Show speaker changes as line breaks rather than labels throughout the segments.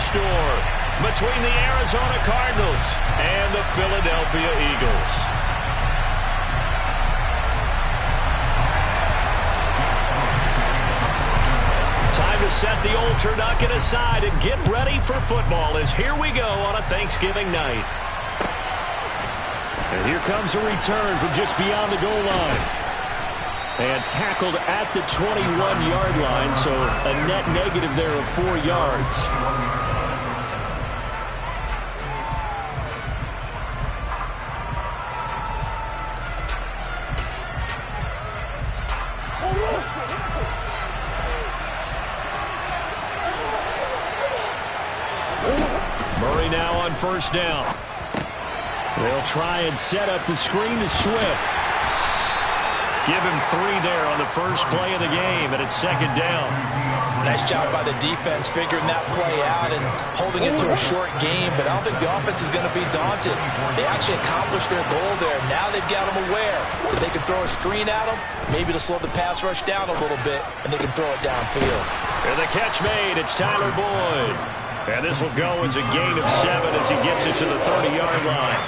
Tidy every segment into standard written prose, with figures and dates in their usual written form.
store between the Arizona Cardinals and the Philadelphia Eagles. Time to set the old turducken aside and get ready for football as here we go on a Thanksgiving night. And here comes a return from just beyond the goal line. And tackled at the 21-yard line, so a net negative there of 4 yards. Murray now on first down. They'll try and set up the screen to Swift. Give him 3 there on the first play of the game, and it's second down.
Nice job by the defense figuring that play out and holding it to a short game, but I don't think the offense is going to be daunted. They actually accomplished their goal there. Now they've got them aware that they can throw a screen at them, maybe to slow the pass rush down a little bit, and they can throw it downfield.
And the catch made. It's Tyler Boyd. And this will go as a gain of 7 as he gets it to the 30-yard line.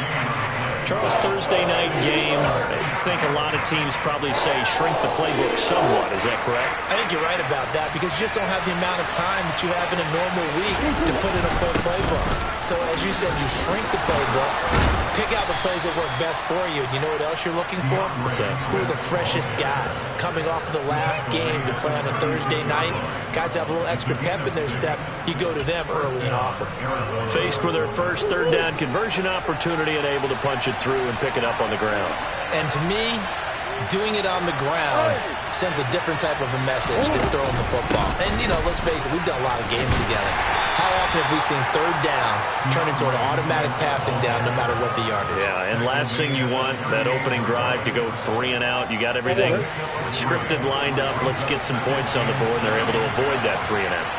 Charles, Thursday night game, I think a lot of teams probably say shrink the playbook somewhat. Is that correct?
I think you're right about that because you just don't have the amount of time that you have in a normal week to put in a full playbook. So as you said, you shrink the playbook, pick out the plays that work best for you. You know what else you're looking for?
What's that?
Who are the freshest guys coming off of the last game to play on a Thursday night? Guys have a little extra pep in their step. You go to them early and often.
Faced with their first third down conversion opportunity and able to punch it through and pick it up on the ground.
And to me, doing it on the ground sends a different type of a message than throwing the football. And, you know, let's face it, we've done a lot of games together. How often have we seen third down turn into an automatic passing down no matter what the yardage?
Yeah, and last thing you want, that opening drive to go 3 and out. You got everything scripted, lined up. Let's get some points on the board, and they're able to avoid that 3 and out.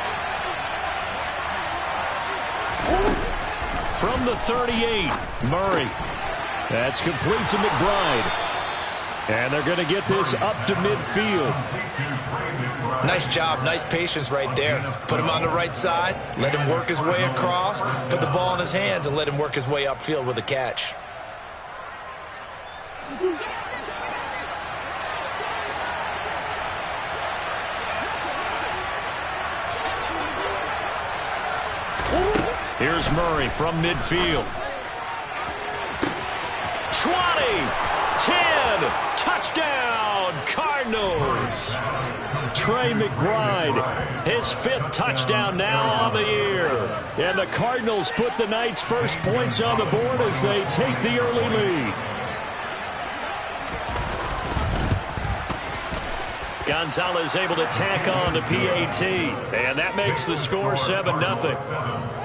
From the 38, Murray. That's complete to McBride. And they're going to get this up to midfield.
Nice job. Nice patience right there. Put him on the right side. Let him work his way across. Put the ball in his hands and let him work his way upfield with a catch.
Here's Murray from midfield. 20, 10, touchdown, Cardinals. Trey McBride, his 5th touchdown now on the year. And the Cardinals put the night's first points on the board as they take the early lead. Gonzalez able to tack on the PAT. And that makes the score 7-0.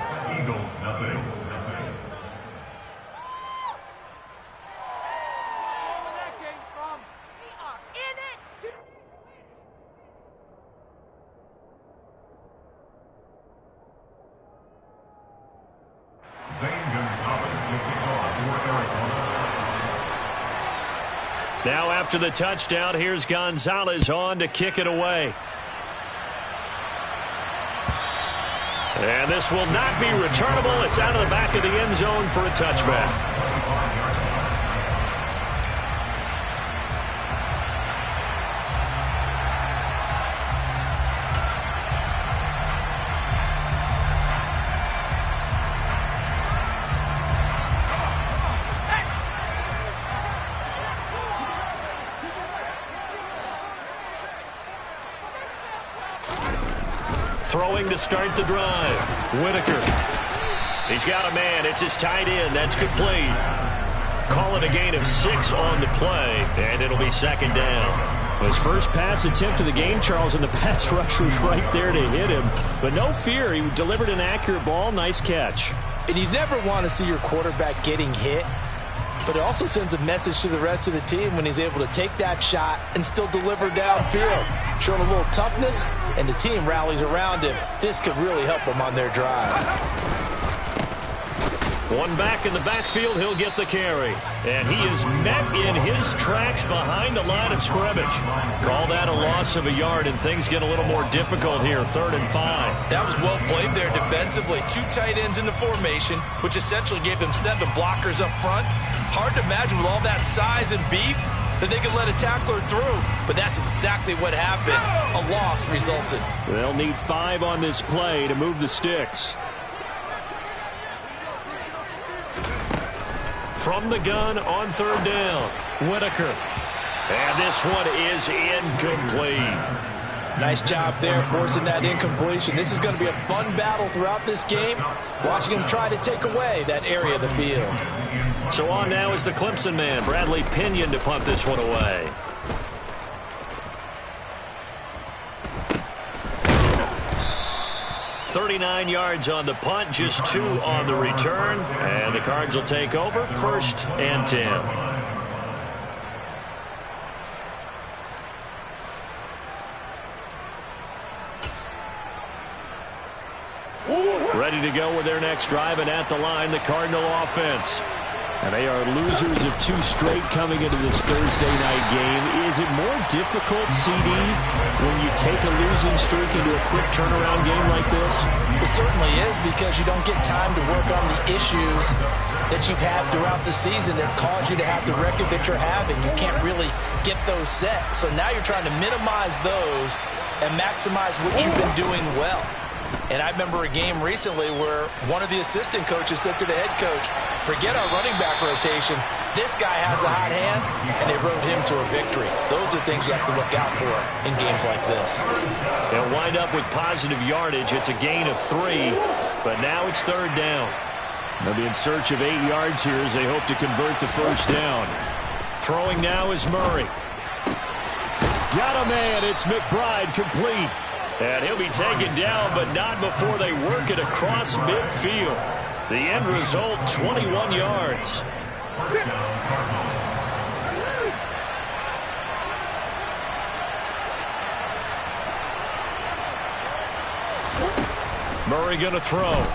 Now after the touchdown, here's Gonzalez on to kick it away. And this will not be returnable. It's out of the back of the end zone for a touchback. Throwing to start the drive. Whitaker. He's got a man. It's his tight end. That's complete. Call it a gain of 6 on the play, and it'll be second down.
His first pass attempt of the game, Charles, and the pass rush was right there to hit him. But no fear. He delivered an accurate ball. Nice catch.
And you never want to see your quarterback getting hit. But it also sends a message to the rest of the team when he's able to take that shot and still deliver downfield. Showing a little toughness, and the team rallies around him. This could really help them on their drive.
One back in the backfield, he'll get the carry. And he is met in his tracks behind the line of scrimmage. Call that a loss of a yard, and things get a little more difficult here, 3rd and 5.
That was well played there defensively. 2 tight ends in the formation, which essentially gave them 7 blockers up front. Hard to imagine with all that size and beef that they could let a tackler through. But that's exactly what happened. A loss resulted.
They'll need 5 on this play to move the sticks.
From the gun on 3rd down, Whitaker. And this one is incomplete.
Nice job there forcing that incompletion. This is going to be a fun battle throughout this game. Watching him try to take away that area of the field.
So on now is the Clemson man, Bradley Pinion, to punt this one away. $39 yards on the punt, just 2 on the return. And the Cards will take over, 1st and 10. Ready to go with their next drive, and at the line, the Cardinal offense. And they are losers of 2 straight coming into this Thursday night game. Is it more difficult, CD, when you take a losing streak into a quick turnaround game like this?
It certainly is, because you don't get time to work on the issues that you've had throughout the season that caused you to have the record that you're having. You can't really get those set. So now you're trying to minimize those and maximize what you've been doing well. And I remember a game recently where one of the assistant coaches said to the head coach, forget our running back rotation. This guy has a hot hand, and they rode him to a victory. Those are things you have to look out for in games like this.
They'll wind up with positive yardage. It's a gain of 3, but now it's 3rd down.
They'll be in search of 8 yards here as they hope to convert the 1st down.
Throwing now is Murray.
Got a man. It's McBride, complete.
And he'll be taken down, but not before they work it across midfield. The end result, 21 yards. Murray going to throw.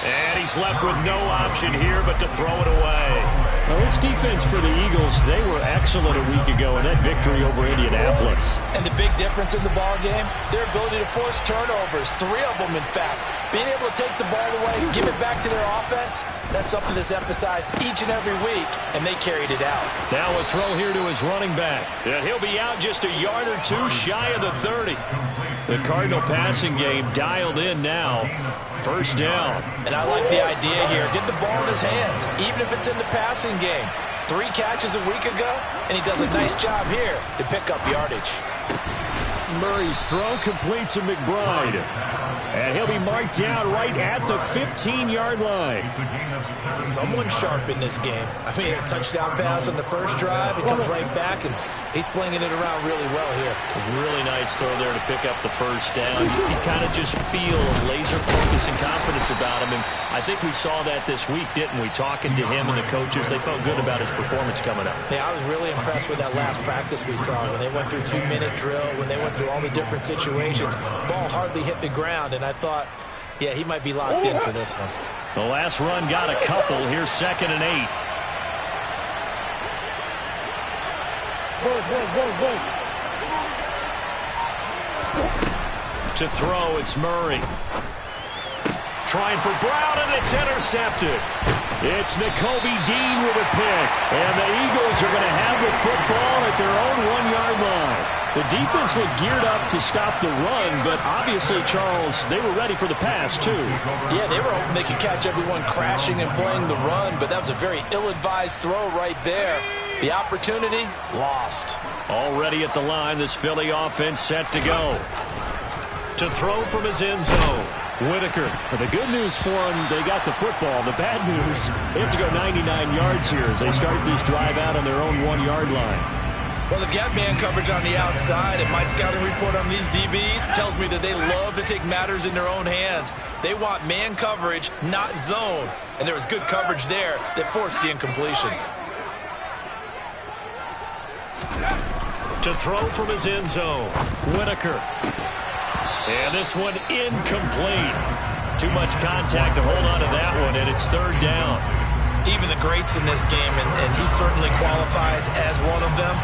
And he's left with no option here but to throw it away.
Well, this defense for the Eagles, they were excellent a week ago in that victory over Indianapolis.
And the big difference in the ball game, their ability to force turnovers, 3 of them in fact. Being able to take the ball away, give it back to their offense, that's something that's emphasized each and every week, and they carried it out.
Now a throw here to his running back. And he'll be out just a yard or 2 shy of the 30. The Cardinal passing game dialed in now. 1st down.
And I like the idea here. Get the ball in his hands, even if it's in the passing game. 3 catches a week ago, and he does a nice job here to pick up yardage.
Murray's throw complete to McBride. And he'll be marked down right at the 15-yard line.
Someone sharp in this game. I mean, a touchdown pass on the first drive. He comes right back, and he's flinging it around really well here.
Really nice throw there to pick up the 1st down. You kind of just feel laser focus and confidence about him. And I think we saw that this week, didn't we? Talking to him and the coaches, they felt good about his performance coming up.
Yeah, I was really impressed with that last practice we saw when they went through 2-minute drill, when they went through all the different situations. Ball hardly hit the ground, and I thought, yeah, he might be locked in for this one.
The last run got a couple. Here's 2nd and 8. To throw, it's Murray. Trying for Brown, and it's intercepted.
It's Nakobe Dean with a pick. And the Eagles are going to have the football at their own 1-yard line. The defense looked geared up to stop the run, but obviously, Charles, they were ready for the pass, too.
Yeah, they were hoping they could catch everyone crashing and playing the run, but that was a very ill-advised throw right there. The opportunity, lost.
Already at the line, this Philly offense set to go. To throw from his end zone, Whitaker.
Well, the good news for them, they got the football. The bad news, they have to go 99 yards here as they start this drive out on their own 1-yard line.
Well, they've got man coverage on the outside, and my scouting report on these DBs tells me that they love to take matters in their own hands. They want man coverage, not zone. And there was good coverage there that forced the incompletion.
To throw from his end zone, Whitaker. And this one incomplete. Too much contact to hold on to that one, and it's third down.
Even the greats in this game, and he certainly qualifies as one of them,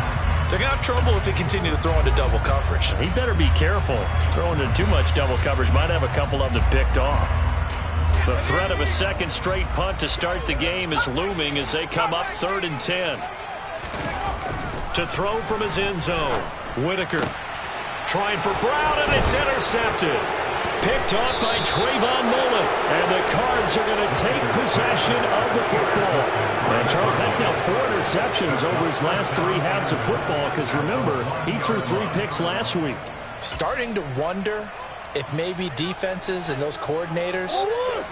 they're going to have trouble if they continue to throw into double coverage.
He better be careful. Throwing into too much double coverage might have a couple of them picked off. The threat of a second straight punt to start the game is looming as they come up 3rd and 10. To throw from his end zone, Whitaker. Trying for Brown, and it's intercepted. Picked off by Trayvon Mullen. And the Cards are going to take possession of the football. And Charles, that's now 4 interceptions over his last 3 halves of football, because remember, he threw 3 picks last week.
Starting to wonder if maybe defenses and those coordinators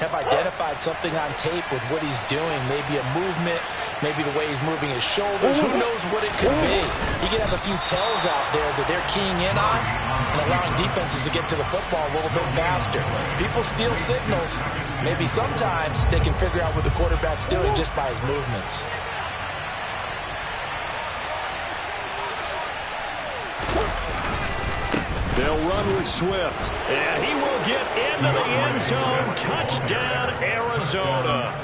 have identified something on tape with what he's doing. Maybe a movement, maybe the way he's moving his shoulders. Who knows what it could be? You could have a few tells out there that they're keying in on and allowing defenses to get to the football a little bit faster. People steal signals. Maybe sometimes they can figure out what the quarterback's doing just by his movements.
They'll run with Swift, and he will get into the end zone. Touchdown, Arizona.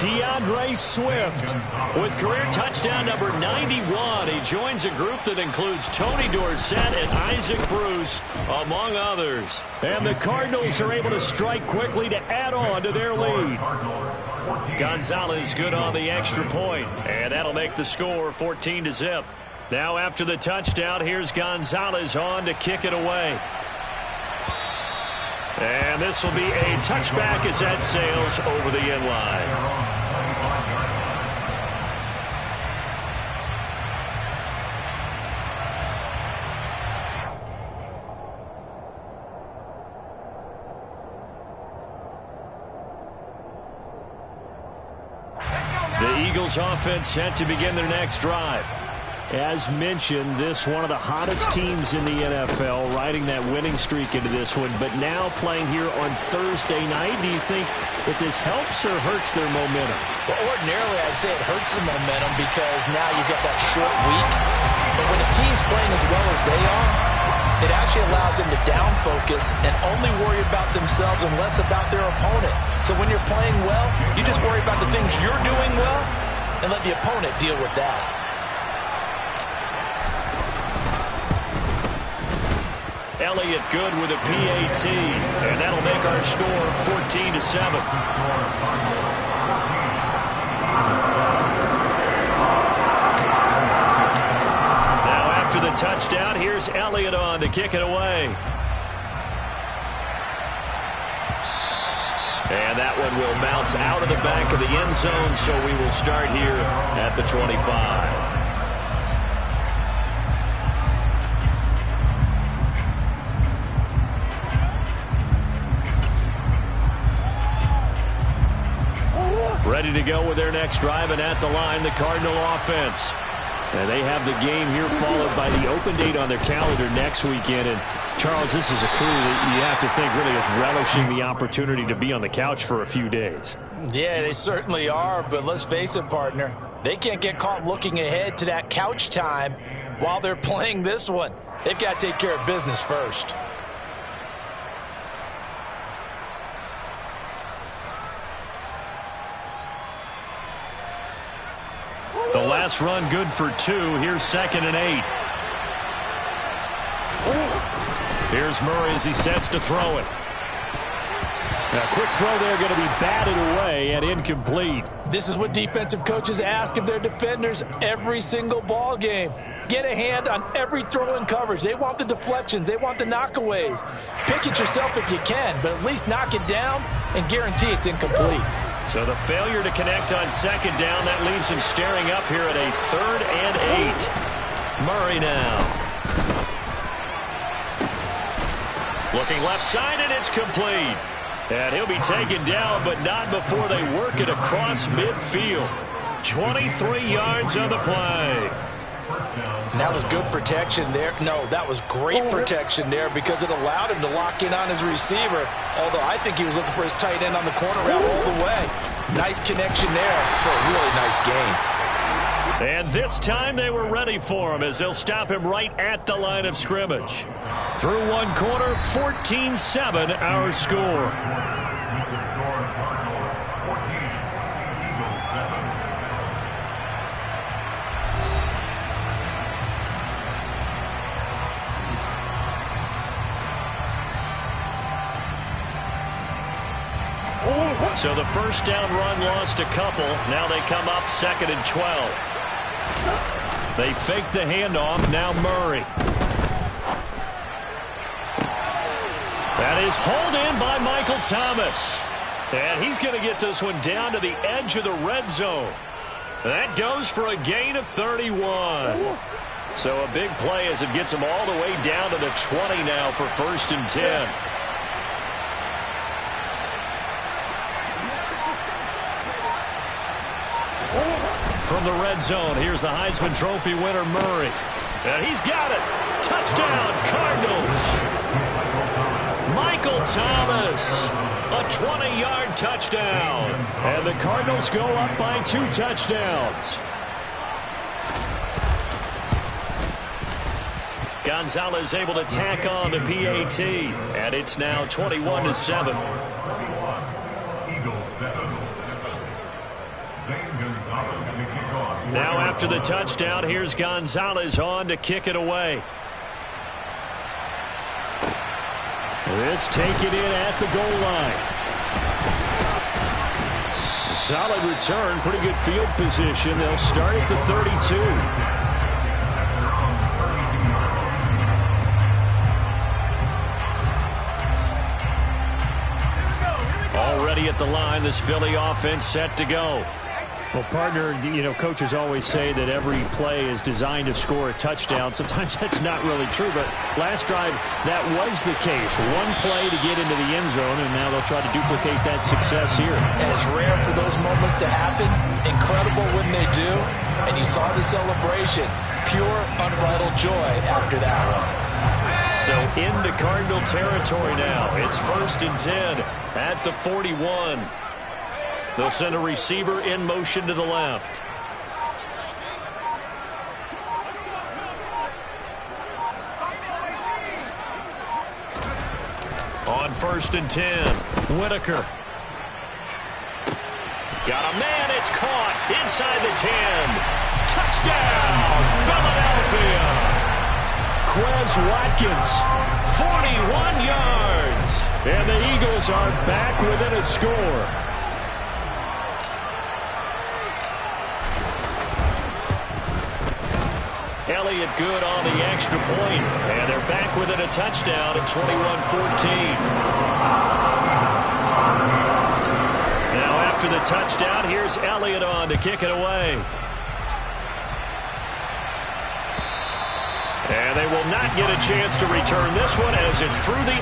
DeAndre Swift with career touchdown number 91. He joins a group that includes Tony Dorsett and Isaac Bruce, among others. And the Cardinals are able to strike quickly to add on to their lead. Gonzalez good on the extra point, and that'll make the score 14-0. Now after the touchdown, here's Gonzalez on to kick it away. And this will be a touchback as that sails over the end line. The Eagles offense set to begin their next drive. As mentioned, this one of the hottest teams in the NFL, riding that winning streak into this one, but now playing here on Thursday night. Do you think that this helps or hurts their momentum?
Well, ordinarily, I'd say it hurts the momentum because now you get that short week. But when a team's playing as well as they are, it actually allows them to down focus and only worry about themselves and less about their opponent. So when you're playing well, you just worry about the things you're doing well and let the opponent deal with that.
Elliott good with a PAT, and that'll make our score 14-7. Now after the touchdown, here's Elliott on to kick it away. And that one will bounce out of the back of the end zone, so we will start here at the 25. Ready to go with their next drive, and at the line, the Cardinal offense. And they have the game here followed by the open date on their calendar next weekend. And, Charles, this is a crew that you have to think really is relishing the opportunity to be on the couch for a few days.
Yeah, they certainly are, but let's face it, partner. They can't get caught looking ahead to that couch time while they're playing this one. They've got to take care of business first.
The last run good for 2. Here's 2nd and 8. Here's Murray as he sets to throw it. A quick throw there going to be batted away and incomplete.
This is what defensive coaches ask of their defenders every single ball game. Get a hand on every throw in coverage. They want the deflections. They want the knockaways. Pick it yourself if you can, but at least knock it down and guarantee it's incomplete.
So the failure to connect on 2nd down, that leaves him staring up here at a 3rd and 8. Murray now. Looking left side, and it's complete. And he'll be taken down, but not before they work it across midfield. 23 yards on the play.
And that was good protection there. No, that was great protection there because it allowed him to lock in on his receiver. Although I think he was looking for his tight end on the corner route all the way. Nice connection there for a really nice game.
And this time they were ready for him as they'll stop him right at the line of scrimmage. Through one quarter, 14-7 our score. So the first down run lost a couple. Now they come up 2nd and 12. They fake the handoff. Now Murray. That is hauled in by Michael Thomas. And he's going to get this one down to the edge of the red zone. That goes for a gain of 31. So a big play as it gets him all the way down to the 20 now for 1st and 10. From the red zone, here's the Heisman Trophy winner, Murray. And he's got it. Touchdown, Cardinals. Michael Thomas, a 20-yard touchdown. And the Cardinals go up by 2 touchdowns. Gonzalez able to tack on the PAT. And it's now 21-7. Now after the touchdown, here's Gonzalez on to kick it away. This taken in at the goal line. Solid return, pretty good field position. They'll start at the 32. Already at the line, this Philly offense set to go.
Well, partner, coaches always say that every play is designed to score a touchdown. Sometimes that's not really true, but last drive, that was the case. One play to get into the end zone, and now they'll try to duplicate that success here.
And it's rare for those moments to happen. Incredible when they do. And you saw the celebration. Pure, unbridled joy after that one.
So into Cardinal territory now. It's 1st and 10 at the 41. They'll send a receiver in motion to the left. On 1st and 10, Whitaker. Got a man, it's caught inside the 10. Touchdown, Philadelphia. Quez Watkins, 41 yards. And the Eagles are back within a score. Elliott good on the extra point, and they're back within a touchdown at 21-14. Now after the touchdown, here's Elliott on to kick it away. And they will not get a chance to return this one as it's through the...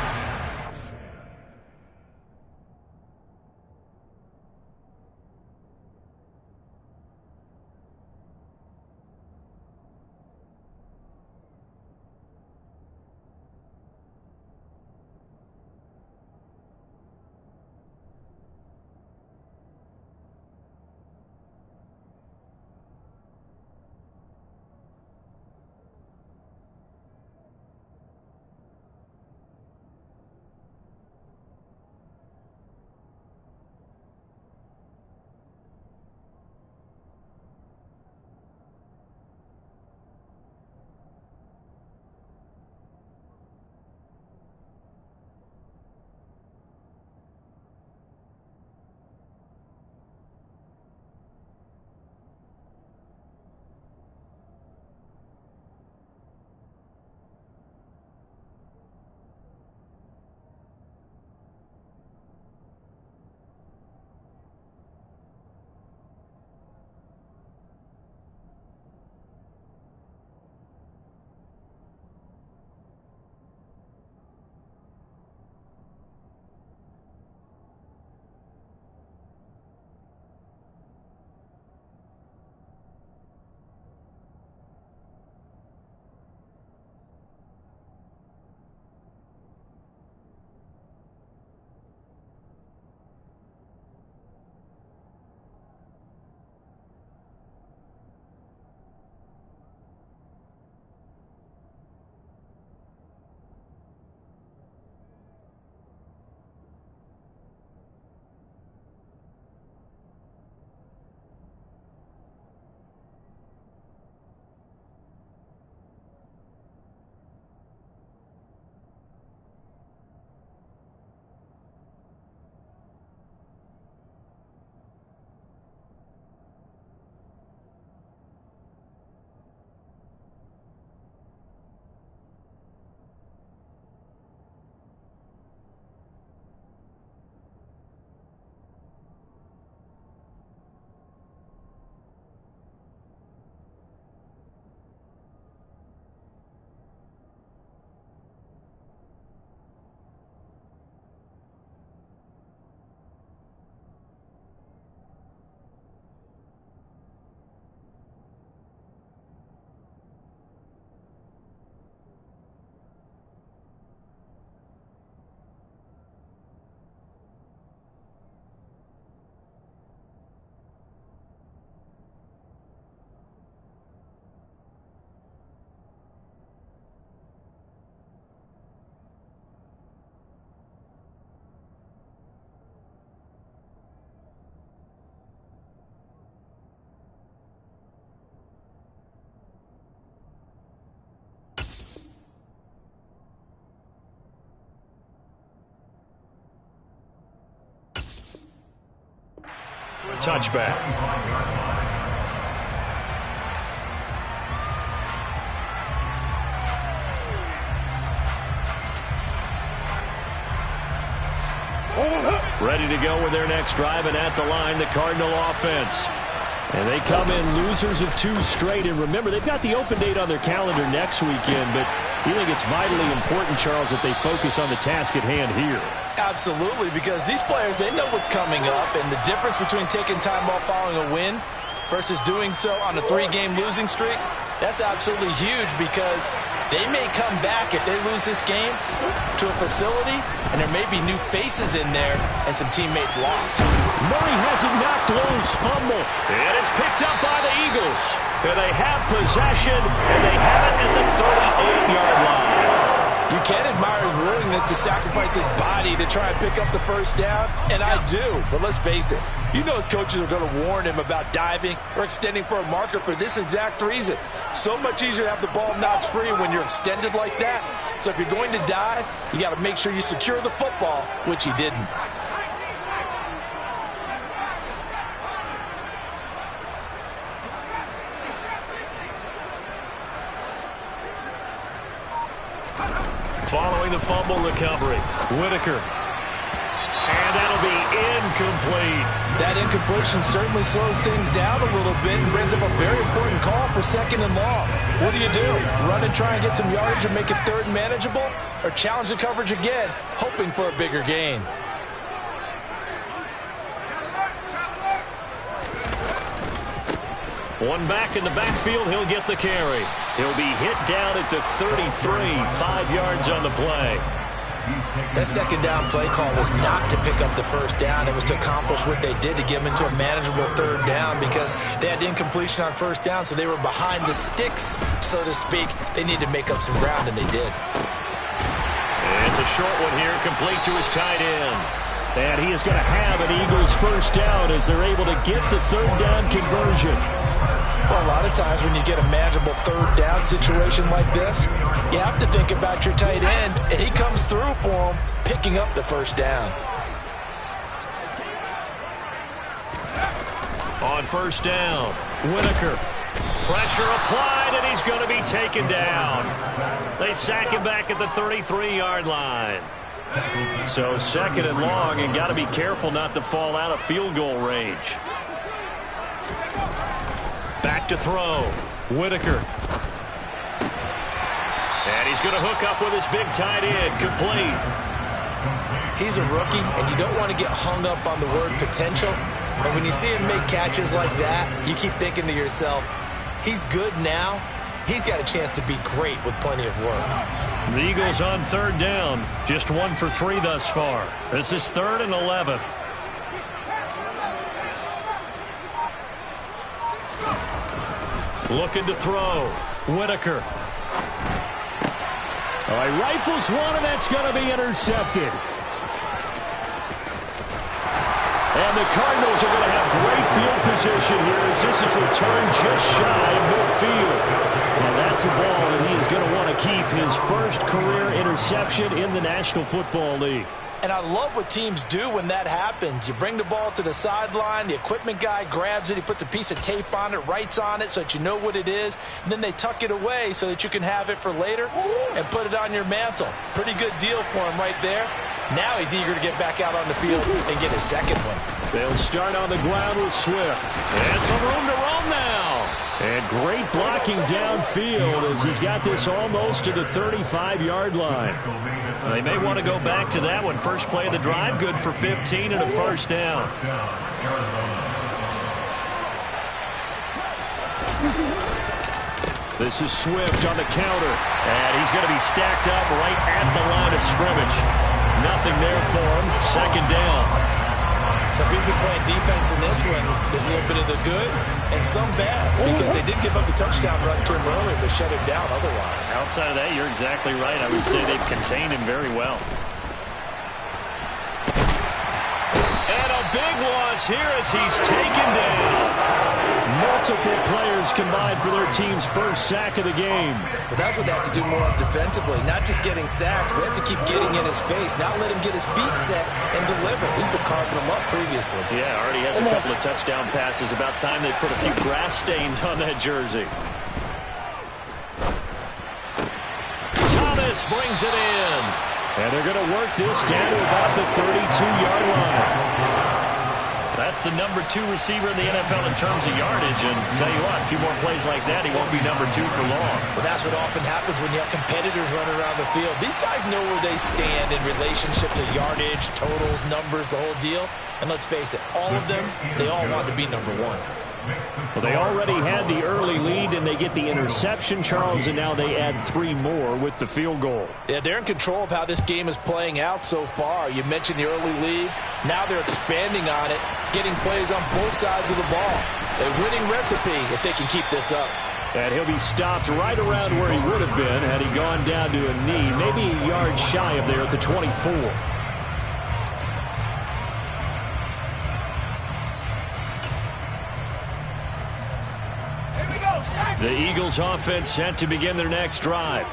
touchback. Ready to go with their next drive, and at the line, the Cardinal offense. And they come in losers of 2 straight. And remember, they've got the open date on their calendar next weekend, but you think it's vitally important, Charles, that they focus on the task at hand here?
Absolutely, because these players, they know what's coming up, and the difference between taking time off following a win versus doing so on a 3-game losing streak, that's absolutely huge, because they may come back if they lose this game to a facility, and there may be new faces in there and some teammates lost.
Murray has it knocked loose. Fumble.
And it's picked up by the Eagles. And they have possession, and they have it at the 38-yard line.
You can admire his willingness to sacrifice his body to try and pick up the first down, and I do, but let's face it. You know his coaches are going to warn him about diving or extending for a marker for this exact reason. So much easier to have the ball notch free when you're extended like that. So if you're going to dive, you got to make sure you secure the football, which he didn't.
Following the fumble recovery, Whitaker. And that'll be incomplete.
That incompletion certainly slows things down a little bit and brings up a very important call for 2nd and long. What do? Run and try and get some yardage and make it 3rd and manageable? Or challenge the coverage again, hoping for a bigger gain?
One back in the backfield, he'll get the carry. He'll be hit down at the 33, 5 yards on the play.
That 2nd down play call was not to pick up the 1st down. It was to accomplish what they did to get them into a manageable 3rd down, because they had incompletion on 1st down, so they were behind the sticks, so to speak. They needed to make up some ground, and they did.
And it's a short one here, complete to his tight end. And he is going to have an Eagles 1st down as they're able to get the 3rd down conversion.
Well, a lot of times when you get a manageable 3rd down situation like this, you have to think about your tight end, and he comes through for him, picking up the 1st down.
On 1st down, Whitaker. Pressure applied, and he's going to be taken down. They sack him back at the 33-yard line. So 2nd and long, and got to be careful not to fall out of field goal range. Back to throw. Whitaker. And he's going to hook up with his big tight end. Complete.
He's a rookie, and you don't want to get hung up on the word potential. But when you see him make catches like that, you keep thinking to yourself, he's good now. He's got a chance to be great with plenty of work.
The Eagles on 3rd down. Just 1 for 3 thus far. This is 3rd and 11. Looking to throw. Whitaker.
All right, rifles one, and that's going to be intercepted. And the Cardinals are going to have great field position here as this is returned just shy of midfield. And that's a ball that he is going to want to keep, his 1st career interception in the National Football League.
And I love what teams do when that happens. You bring the ball to the sideline, the equipment guy grabs it, he puts a piece of tape on it, writes on it so that you know what it is, and then they tuck it away so that you can have it for later and put it on your mantle. Pretty good deal for him right there. Now he's eager to get back out on the field and get his 2nd one.
They'll start on the ground with Swift.
And some room to roam now.
And great blocking downfield as he's got this almost to the 35-yard line.
They may want to go back to that one. First play of the drive, good for 15 and a 1st down.
This is Swift on the counter.
And he's going to be stacked up right at the line of scrimmage. Nothing there for him. 2nd down.
So if you've been playing defense in this one, there's a little bit of the good and some bad, because they did give up the touchdown run to him earlier, but shut him down otherwise.
Outside of that, you're exactly right. I would say they've contained him very well. And a big loss here as he's taken down.
Multiple players combined for their team's first sack of the game.
But that's what they have to do more of defensively, not just getting sacks. We have to keep getting in his face, not let him get his feet set and deliver. He's been carving them up previously.
Yeah, already has a couple of touchdown passes. About time they put a few grass stains on that jersey. Thomas brings it in.
And they're going to work this down to about the 32-yard line.
That's the number 2 receiver in the NFL in terms of yardage. And tell you what, a few more plays like that, he won't be number 2 for long.
Well, that's what often happens when you have competitors running around the field. These guys know where they stand in relationship to yardage, totals, numbers, the whole deal. And let's face it, all of them, they all want to be number 1.
Well, they already had the early lead, and they get the interception, Charles, and now they add 3 more with the field goal.
Yeah, they're in control of how this game is playing out so far. You mentioned the early lead. Now they're expanding on it, getting plays on both sides of the ball. A winning recipe if they can keep this up.
And he'll be stopped right around where he would have been had he gone down to a knee, maybe a yard shy of there at the 24. The Eagles offense set to begin their next drive.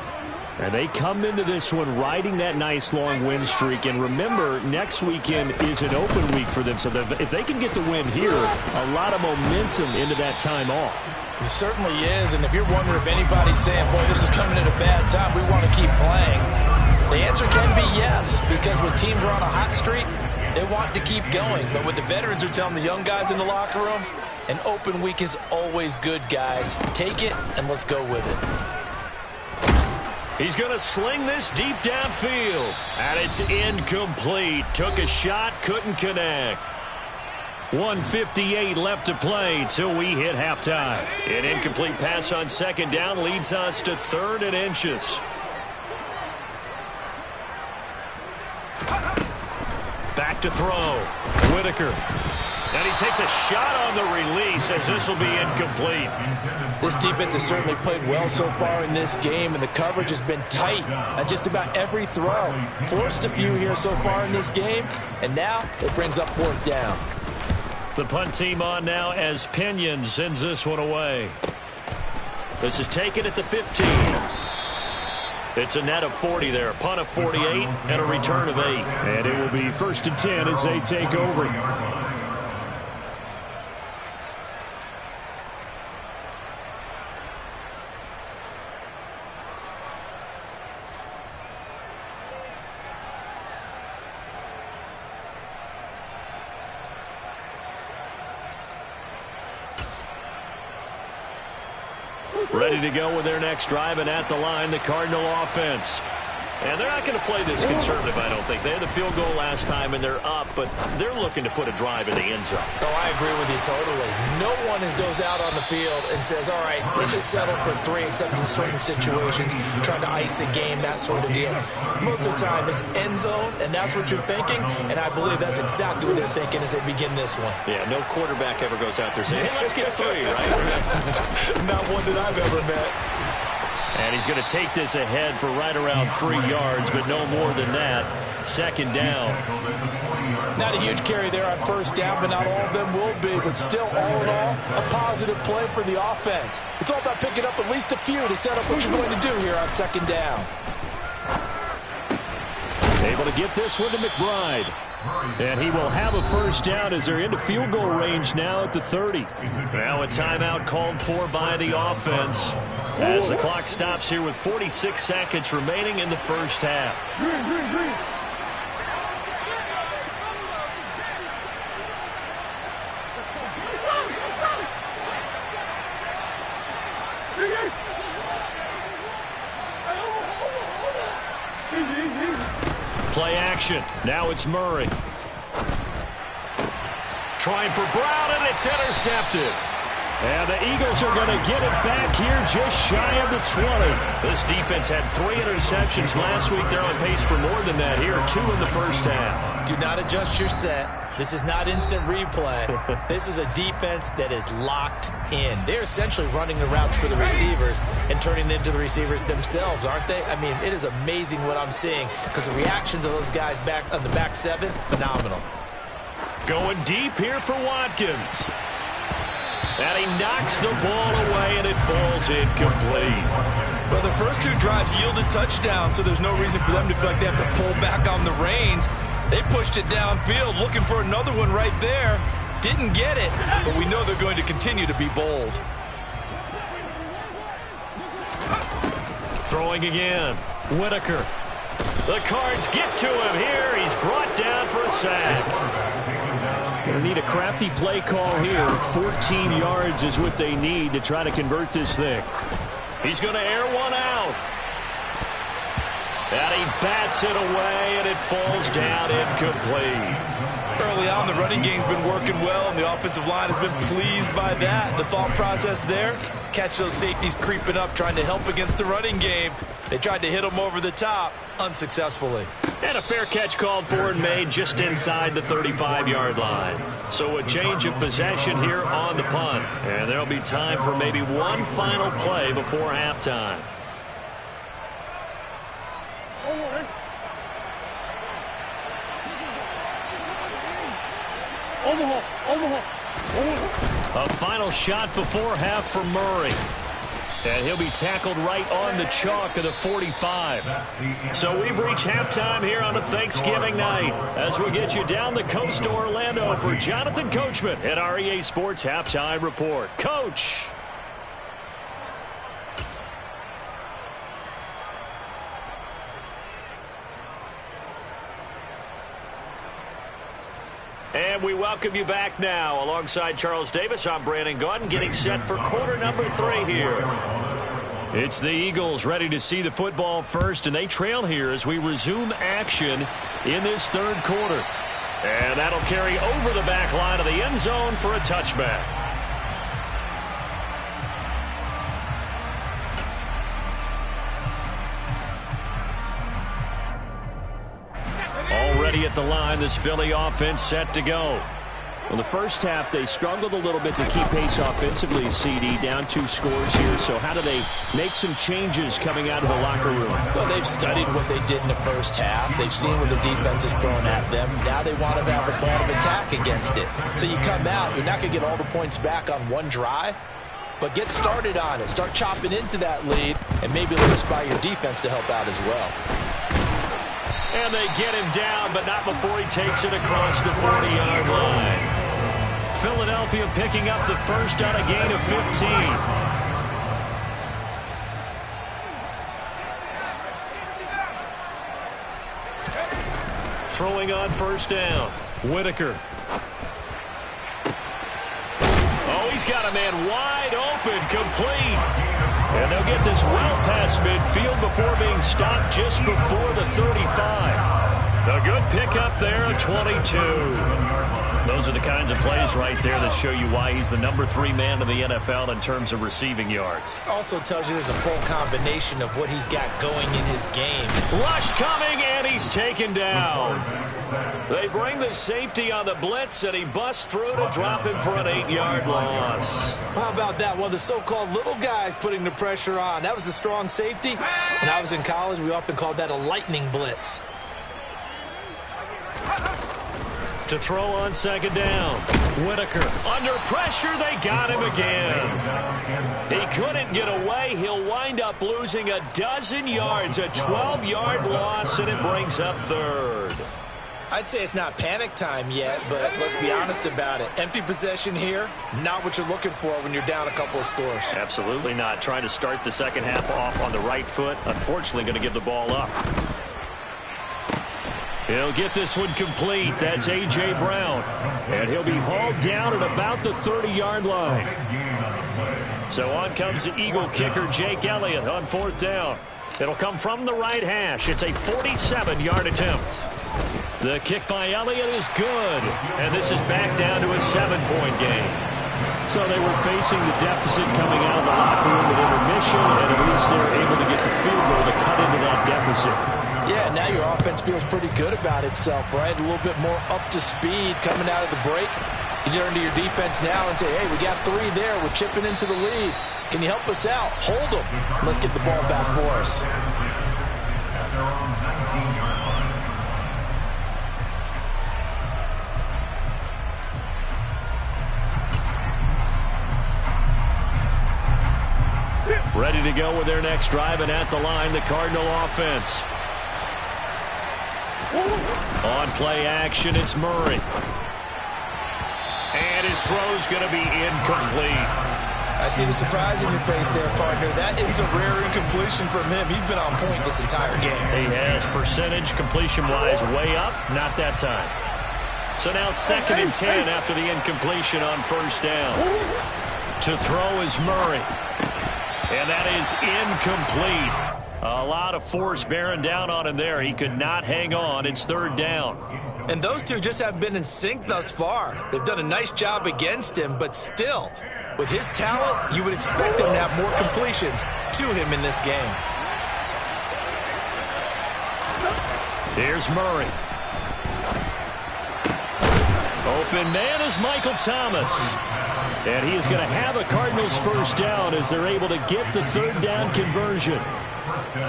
And they come into this one riding that nice long win streak. And remember, next weekend is an open week for them. So if they can get the win here, a lot of momentum into that time off.
It certainly is. And if you're wondering if anybody's saying, boy, this is coming at a bad time, we want to keep playing, the answer can be yes. Because when teams are on a hot streak, they want to keep going. But what the veterans are telling the young guys in the locker room, an open week is always good, guys. Take it, and let's go with it.
He's going to sling this deep downfield. And it's incomplete. Took a shot, couldn't connect. 1:58 left to play till we hit halftime. An incomplete pass on second down leads us to 3rd and inches. Back to throw. Whitaker. And he takes a shot on the release as this will be incomplete.
This defense has certainly played well so far in this game, and the coverage has been tight on just about every throw. Forced a few here so far in this game, and now it brings up 4th down.
The punt team on now as Pinion sends this one away. This is taken at the 15. It's a net of 40 there. Punt of 48 and a return of 8.
And it will be 1st and 10 as they take over. Ready to go with their next drive, and at the line, the Cardinal offense. And they're not going to play this conservative, I don't think. They had the field goal last time, and they're up, but they're looking to put a drive in the end zone.
Oh, I agree with you totally. No one goes out on the field and says, all right, let's just settle for 3, except in certain situations, trying to ice a game, that sort of deal. Most of the time, it's end zone, and that's what you're thinking, and I believe that's exactly what they're thinking as they begin this one.
Yeah, no quarterback ever goes out there saying, hey, let's get 3, right?
Not one that I've ever met.
And he's going to take this ahead for right around 3 yards, but no more than that. 2nd down.
Not a huge carry there on 1st down, but not all of them will be. But still, all in all, a positive play for the offense. It's all about picking up at least a few to set up what you're going to do here on 2nd down.
Able to get this one to McBride. And he will have a 1st down as they're into field goal range now at the 30.
Now a timeout called for by the offense as the clock stops here with 46 seconds remaining in the 1st half. Play action. Now it's Murray. Trying for Brown, and it's intercepted.
And the Eagles are going to get it back here just shy of the 20.
This defense had 3 interceptions last week. They're on pace for more than that here. 2 in the 1st half.
Do not adjust your set. This is not instant replay. This is a defense that is locked in. They're essentially running the routes for the receivers and turning them into the receivers themselves, aren't they? I mean, it is amazing what I'm seeing because the reactions of those guys back on the back 7, phenomenal.
Going deep here for Watkins. And he knocks the ball away, and it falls incomplete.
Well, the first two drives yielded touchdowns, so there's no reason for them to feel like they have to pull back on the reins. They pushed it downfield, looking for another one right there. Didn't get it, but we know they're going to continue to be bold.
Throwing again. Whitaker. The Cards get to him here. He's brought down for a sack.
Going to need a crafty play call here. 14 yards is what they need to try to convert this thing.
He's going to air one out. And he bats it away, and it falls down incomplete.
Early on, the running game's been working well, and the offensive line has been pleased by that. The thought process there, catch those safeties creeping up, trying to help against the running game. They tried to hit them over the top, unsuccessfully.
And a fair catch called for and made just inside the 35-yard line. So a change of possession here on the punt. And there'll be time for maybe one final play before halftime. A final shot before half for Murray. And he'll be tackled right on the chalk of the 45. So we've reached halftime here on a Thanksgiving night as we get you down the coast to Orlando for Jonathan Coachman at REA Sports Halftime Report. Coach. And we welcome you back now. Alongside Charles Davis, I'm Brandon Gaudin, getting set for quarter number 3 here. It's the Eagles ready to see the football first, and they trail here as we resume action in this third quarter. And that'll carry over the back line of the end zone for a touchback. Already at the line, this Philly offense set to go. Well, the first half, they struggled a little bit to keep pace offensively, CD, down 2 scores here. So how do they make some changes coming out of the locker room?
Well, they've studied what they did in the first half. They've seen what the defense is throwing at them. Now they want to have a plan of attack against it. So you come out, you're not going to get all the points back on one drive, but get started on it. Start chopping into that lead, and maybe look by your defense to help out as well.
And they get him down, but not before he takes it across the 40-yard line. Philadelphia picking up the first on a gain of 15. Throwing on first down. Whitaker. Oh, he's got a man wide open, complete. And they'll get this well past midfield before being stopped just before the 35. A good pickup there, a 22. Those are the kinds of plays right there that show you why he's the number 3 man in the NFL in terms of receiving yards.
Also tells you there's a full combination of what he's got going in his game.
Rush coming, and he's taken down. They bring the safety on the blitz, and he busts through to drop him for an 8-yard loss.
How about that? One of the so-called little guys putting the pressure on. That was a strong safety. When I was in college, we often called that a lightning blitz.
To throw on second down. Whitaker under pressure. They got him again. He couldn't get away. He'll wind up losing a dozen yards. A 12-yard loss, and it brings up third.
I'd say it's not panic time yet, but let's be honest about it. Empty possession here, not what you're looking for when you're down a couple of scores.
Absolutely not. Trying to start the second half off on the right foot. Unfortunately, going to give the ball up. He'll get this one complete. That's A.J. Brown. And he'll be hauled down at about the 30-yard line. So on comes the Eagle kicker, Jake Elliott, on fourth down. It'll come from the right hash. It's a 47-yard attempt. The kick by Elliott is good. And this is back down to a 7-point game.
So they were facing the deficit coming out of the locker room at intermission, and at least they were able to get the field goal to cut into that deficit.
Yeah, now your offense feels pretty good about itself, right? A little bit more up to speed coming out of the break. You turn to your defense now and say, hey, we got 3 there. We're chipping into the lead. Can you help us out? Hold them. Let's get the ball back for us.
ready to go with their next drive, and at the line, the Cardinal offense. On play action, it's Murray. And his throw's going to be incomplete.
I see the surprise in your face there, partner. That is a rare incompletion from him. He's been on point this entire game.
He has percentage completion-wise way up. Not that time. So now 2nd and 10 after the incompletion on first down. To throw is Murray. And that is incomplete. A lot of force bearing down on him there. He could not hang on. It's 3rd down.
And those two just haven't been in sync thus far. They've done a nice job against him, but still, with his talent, you would expect them to have more completions to him in this game.
Here's Murray. Open man is Michael Thomas. And he is going to have a Cardinals first down as they're able to get the 3rd down conversion.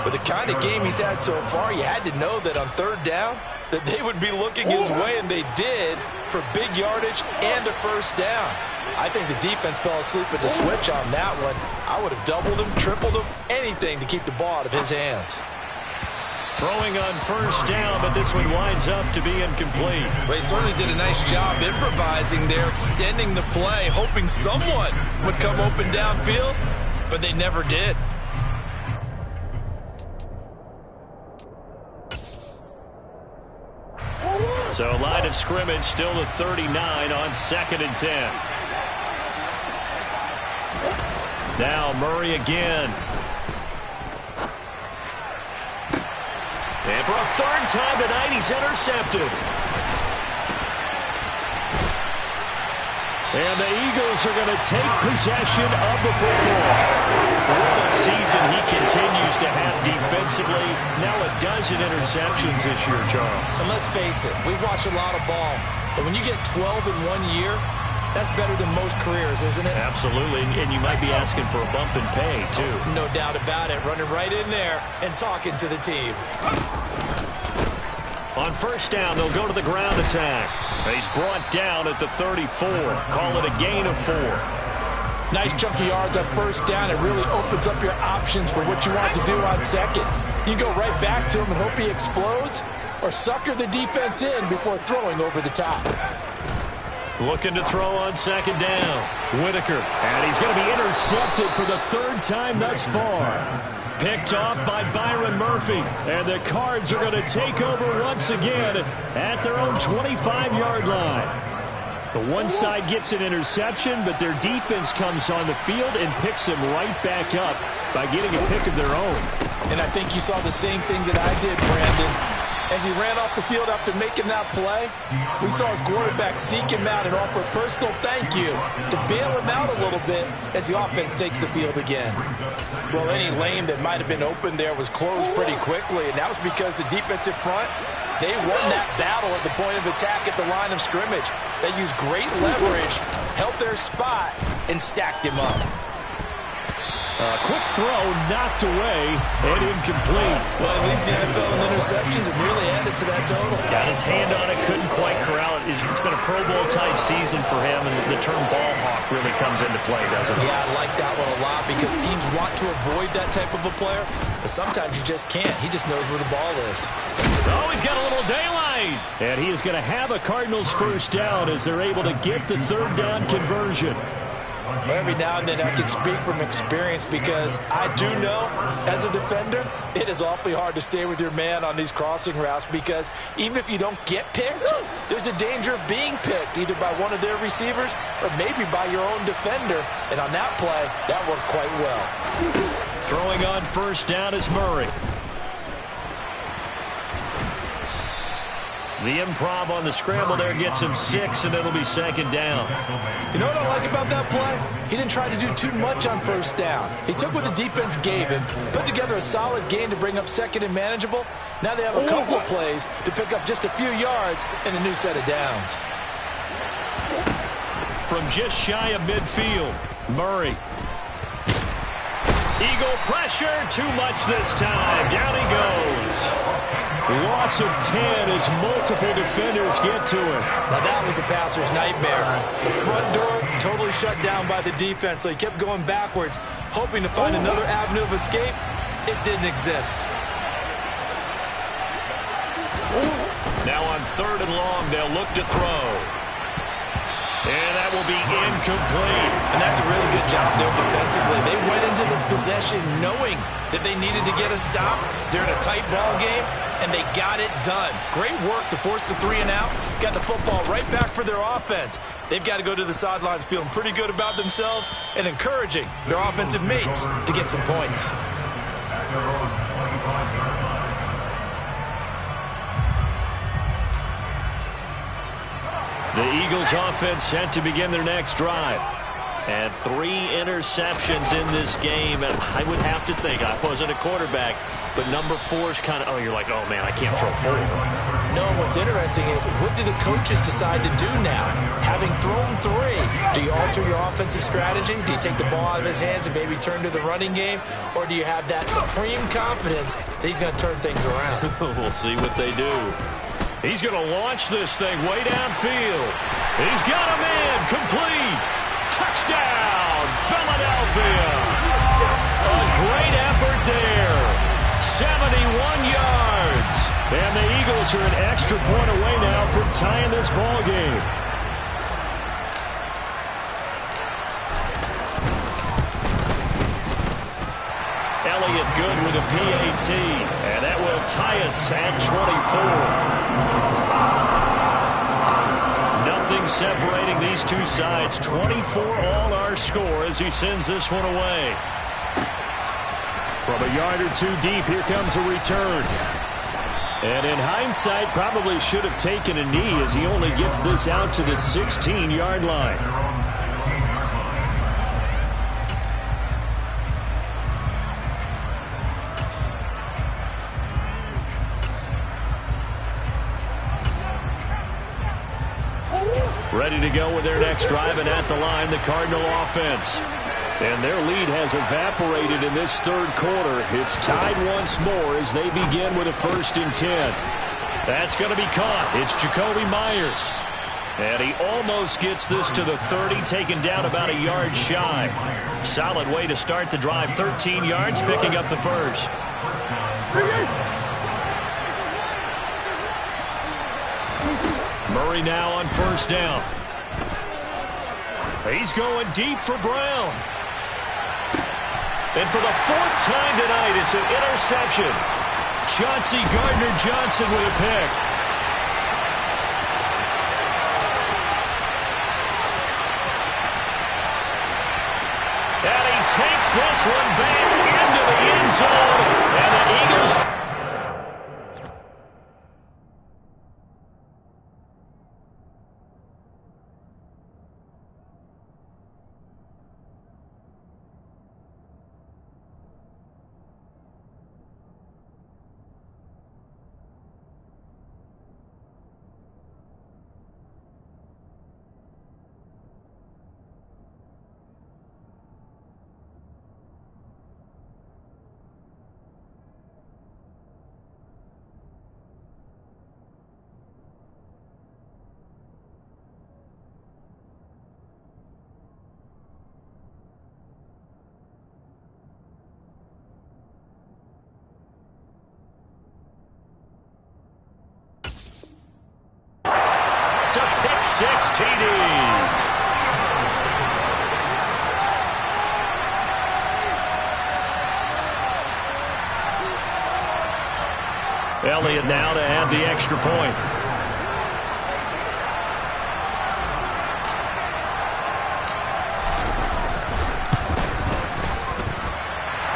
With the kind of game he's had so far, you had to know that on 3rd down that they would be looking his way, and they did, for big yardage and a first down. I think the defense fell asleep at the switch on that one. I would have doubled him, tripled him, anything to keep the ball out of his hands.
Throwing on first down, but this one winds up to be incomplete.
Well, he certainly did a nice job improvising there, extending the play, hoping someone would come open downfield, but they never did.
So line of scrimmage still the 39 on 2nd and 10. Now Murray again. And for a 3rd time tonight, he's intercepted. And the Eagles are going to take possession of the football. What a season he continues to have defensively. Now a dozen interceptions this year, Charles.
And let's face it, we've watched a lot of ball. But when you get 12 in 1 year, that's better than most careers, isn't it?
Absolutely, and you might be asking for a bump in pay, too.
No doubt about it. Running right in there and talking to the team.
On first down, they'll go to the ground attack. He's brought down at the 34. Call it a gain of 4.
Nice chunky yards on first down. It really opens up your options for what you want to do on 2nd. You go right back to him and hope he explodes, or sucker the defense in before throwing over the top.
Looking to throw on 2nd down. Whitaker. And he's going to be intercepted for the 3rd time thus far. Picked off by Byron Murphy. And the Cards are going to take over once again at their own 25-yard line. The one side gets an interception, but their defense comes on the field and picks them right back up by getting a pick of their own.
And I think you saw the same thing that I did, Brandon. As he ran off the field after making that play, we saw his quarterback seek him out and offer a personal thank you to bail him out a little bit as the offense takes the field again. Well, any lane that might have been open there was closed pretty quickly, and that was because the defensive front, they won that battle at the point of attack at the line of scrimmage. They used great leverage, held their spot, and stacked him up.
A quick throw knocked away and incomplete.
Well, he leads the NFL in interceptions and nearly added to that total.
Got his hand on it, couldn't quite corral it. It's been a Pro Bowl type season for him, and the term ball hawk really comes into play, doesn't it?
Yeah, I like that one a lot because teams want to avoid that type of a player, but sometimes you just can't. He just knows where the ball is.
Oh, he's got a little daylight. And he is going to have a Cardinals first down as they're able to get the 3rd down conversion.
Every now and then I can speak from experience because I do know, as a defender, it is awfully hard to stay with your man on these crossing routes because even if you don't get picked, there's a danger of being picked either by one of their receivers or maybe by your own defender. And on that play, that worked quite well.
Throwing on first down is Murray. The improv on the scramble there gets him 6, and it'll be 2nd down.
You know what I like about that play? He didn't try to do too much on first down. He took what the defense gave him, put together a solid game to bring up 2nd and manageable. Now they have a couple of plays to pick up just a few yards and a new set of downs.
From just shy of midfield, Murray. Eagle pressure, too much this time. Down he goes.
loss of 10 as multiple defenders get to him.
Now that was a passer's nightmare. The front door totally shut down by the defense, so he kept going backwards, hoping to find another avenue of escape. It didn't exist.
Now on 3rd and long, they'll look to throw. And that will be incomplete.
And that's a really good job there defensively. They went into this possession knowing that they needed to get a stop. They're in a tight ball game, and they got it done. Great work to force the 3 and out. Got the football right back for their offense. They've got to go to the sidelines feeling pretty good about themselves and encouraging their offensive mates to get some points.
The Eagles offense set to begin their next drive. And 3 interceptions in this game. And I would have to think, I wasn't a quarterback, but number 4 is kind of, oh, you're like, oh, man, I can't throw 4.
No, what's interesting is what do the coaches decide to do now? Having thrown 3, do you alter your offensive strategy? Do you take the ball out of his hands and maybe turn to the running game? Or do you have that supreme confidence that he's going to turn things around?
We'll see what they do.
He's going to launch this thing way downfield. He's got a man complete. Touchdown, Philadelphia. A great effort there. 71 yards. And the Eagles are an extra point away now from tying this ball game. Elliott good with a PAT. And that will tie us at 24. Nothing separating these two sides. 24 all our score as he sends this one away.
From a yard or 2 deep, here comes a return. And in hindsight, probably should have taken a knee as he only gets this out to the 16-yard line. Ready to go with their next drive, and at the line, the Cardinal offense. And their lead has evaporated in this 3rd quarter. It's tied once more as they begin with a 1st and 10. That's going to be caught. It's Jacoby Myers. And he almost gets this to the 30, taken down about a yard shy. Solid way to start the drive. 13 yards, picking up the 1st. Murray now on 1st down. He's going deep for Brown. And for the 4th time tonight, it's an interception. Chauncey Gardner-Johnson with a pick. And he takes this one back into the end zone. And the Eagles... It's a pick-6 TD. Elliott now to add the extra point.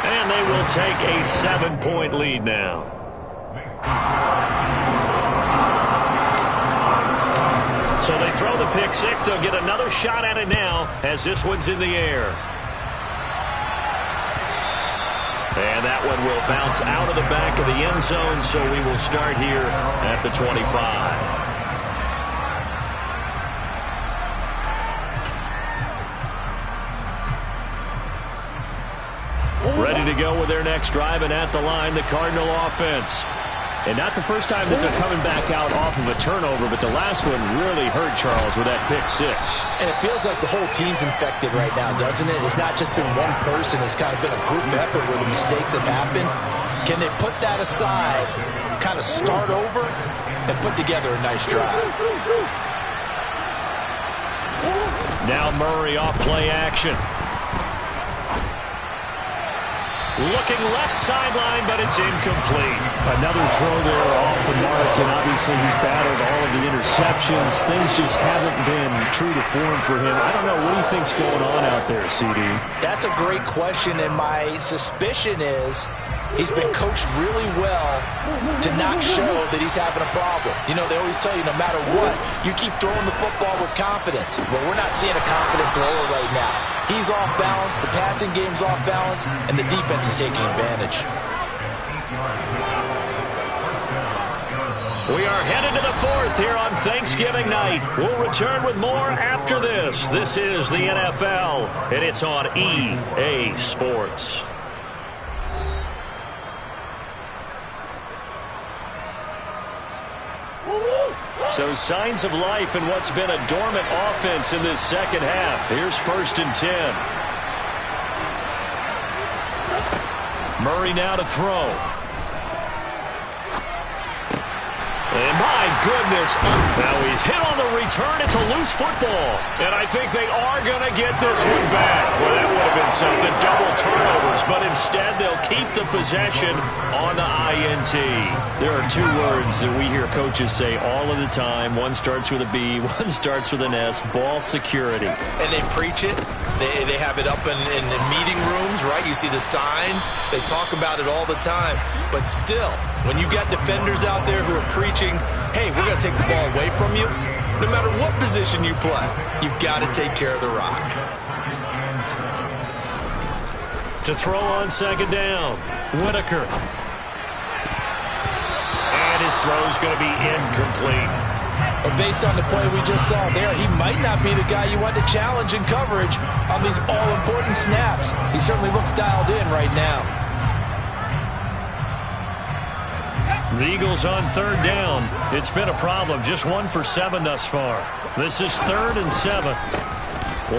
And they will take a 7-point lead now. So they throw the pick-6. They'll get another shot at it now as this one's in the air. And that one will bounce out of the back of the end zone, so we will start here at the 25. Ready to go with their next drive, and at the line, the Cardinal offense. And not the first time that they're coming back out off of a turnover, but the last one really hurt Charles with that pick six.
And it feels like the whole team's infected right now, doesn't it? It's not just been one person. It's kind of been a group effort where the mistakes have happened. Can they put that aside, kind of start over, and put together a nice drive?
Now Murray off play action. Looking left sideline, but it's incomplete.
Another throw there off the mark, and obviously he's battled all of the interceptions. Things just haven't been true to form for him. I don't know. What do you think's going on out there, CD?
That's a great question, and my suspicion is he's been coached really well to not show that he's having a problem. You know, they always tell you no matter what, you keep throwing the football with confidence. Well, we're not seeing a confident thrower right now. He's off balance, the passing game's off balance, and the defense is taking advantage.
We are headed to the fourth here on Thanksgiving night. We'll return with more after this. This is the NFL, and it's on EA Sports. So signs of life in what's been a dormant offense in this second half. Here's 1st and 10. Murray now to throw. And my goodness, now he's hit on the return. It's a loose football. And I think they are going to get this one back. Well, that would have been something, double turnovers. But instead, they'll keep the possession on the INT. There are two words that we hear coaches say all of the time. One starts with a B, one starts with an S, ball security.
And they preach it. They have it up in meeting rooms, right? You see the signs. They talk about it all the time. But still, when you got defenders out there who are preaching, hey, we're going to take the ball away from you, no matter what position you play, you've got to take care of the rock.
To throw on 2nd down, Whitaker. And his throw's going to be incomplete.
But based on the play we just saw there, he might not be the guy you want to challenge in coverage on these all-important snaps. He certainly looks dialed in right now.
The Eagles on 3rd down. It's been a problem. Just 1 for 7 thus far. This is 3rd and 7.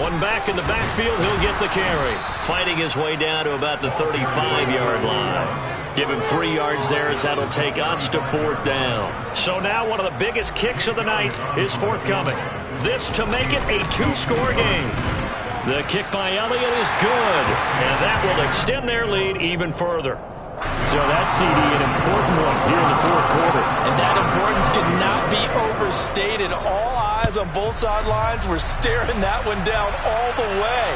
One back in the backfield. He'll get the carry. Fighting his way down to about the 35-yard line. Give him 3 yards there as that'll take us to 4th down. So now one of the biggest kicks of the night is forthcoming. This to make it a 2-score game. The kick by Elliott is good. And that will extend their lead even further.
So that's, CD, an important one here in the 4th quarter.
And that importance cannot be overstated. All eyes on both sidelines were staring that one down all the way.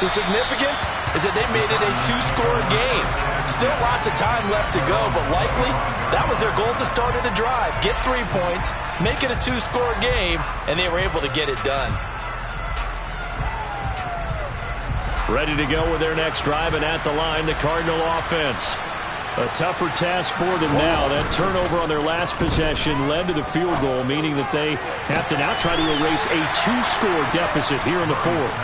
The significance is that they made it a 2-score game. Still lots of time left to go, but likely that was their goal at the start of the drive. Get 3 points, make it a 2-score game, and they were able to get it done.
Ready to go with their next drive, and at the line, the Cardinal offense. A tougher task for them now. That turnover on their last possession led to the field goal, meaning that they have to now try to erase a 2-score deficit here in the 4th.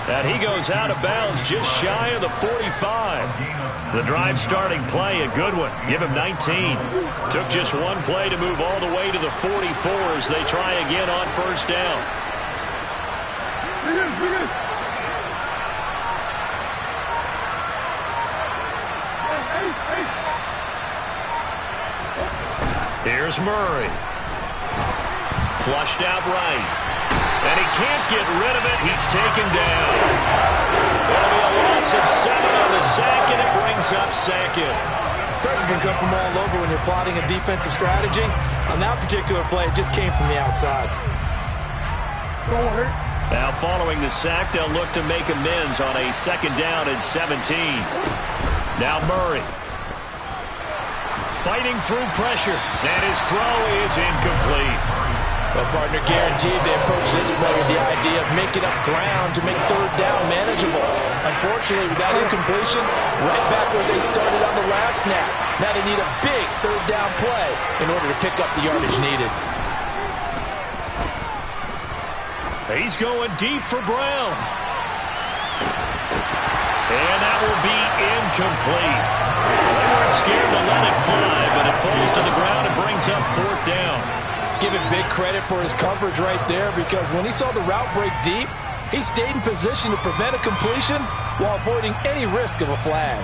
And he goes out of bounds just shy of the 45. The drive starting play, a good one. Give him 19. Took just one play to move all the way to the 44 as they try again on 1st down. Here's Murray. Flushed out right. And he can't get rid of it. He's taken down. That'll be a loss of 7 on the sack, and it brings up 2nd.
Pressure can come from all over when you're plotting a defensive strategy. On that particular play, it just came from the outside.
Now following the sack, they'll look to make amends on a 2nd down and 17. Now Murray. Fighting through pressure, and his throw is incomplete.
Well, partner, guaranteed they approach this play with the idea of making up ground to make 3rd down manageable. Unfortunately, with that incompletion, right back where they started on the last snap. Now they need a big 3rd down play in order to pick up the yardage needed.
He's going deep for Brown. And that will be incomplete. They weren't scared to let it fly, but it falls to the ground up fourth down.
Give him big credit for his coverage right there, because when he saw the route break deep, he stayed in position to prevent a completion while avoiding any risk of a flag.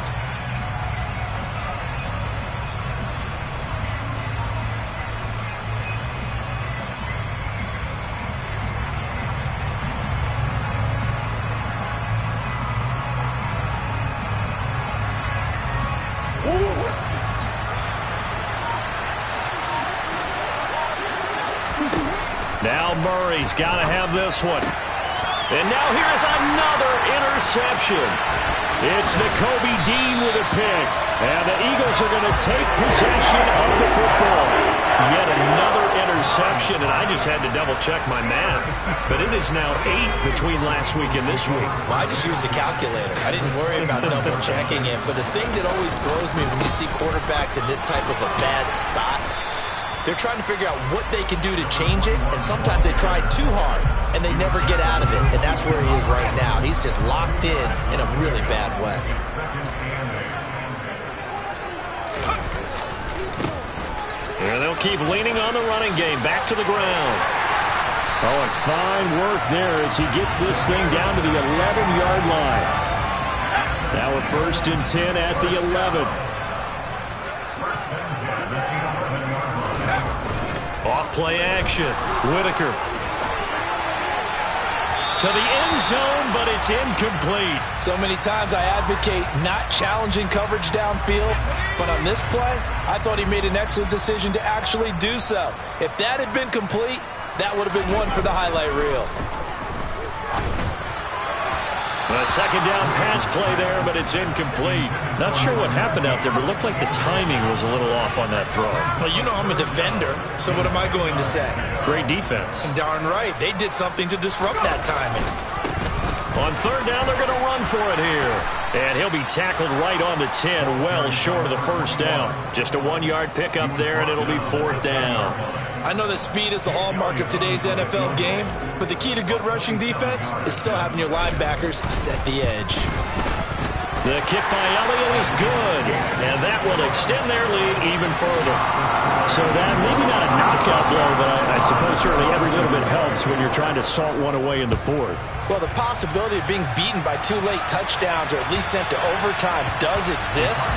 Now Murray's got to have this one. And now here's another interception. It's Nakobe Dean with a pick. And the Eagles are going to take possession of the football. Yet another interception, and I just had to double-check my math. But it is now 8 between last week and this week.
Well, I just used a calculator. I didn't worry about double-checking it. But the thing that always throws me when you see quarterbacks in this type of a bad spot, they're trying to figure out what they can do to change it, and sometimes they try too hard, and they never get out of it, and that's where he is right now. He's just locked in a really bad way.
And they'll keep leaning on the running game. Back to the ground.
Oh, and fine work there as he gets this thing down to the 11-yard line. Now a 1st and 10 at the 11.
Off-play action. Whitaker. To the end zone, but it's incomplete.
So many times I advocate not challenging coverage downfield, but on this play, I thought he made an excellent decision to actually do so. If that had been complete, that would have been one for the highlight reel.
A second down pass play there, but it's incomplete. Not sure what happened out there, but it looked like the timing was a little off on that throw.
Well, you know I'm a defender, so what am I going to say?
Great defense.
Darn right. They did something to disrupt that timing.
On third down, they're going to run for it here. And he'll be tackled right on the 10, well short of the first down. Just a 1-yard pickup there, and it'll be 4th down.
I know that speed is the hallmark of today's NFL game, but the key to good rushing defense is still having your linebackers set the edge.
The kick by Elliott is good, and that will extend their lead even further.
So that maybe not a knockout blow, but I suppose certainly every little bit helps when you're trying to salt one away in the 4th.
Well, the possibility of being beaten by 2 late touchdowns or at least sent to overtime does exist,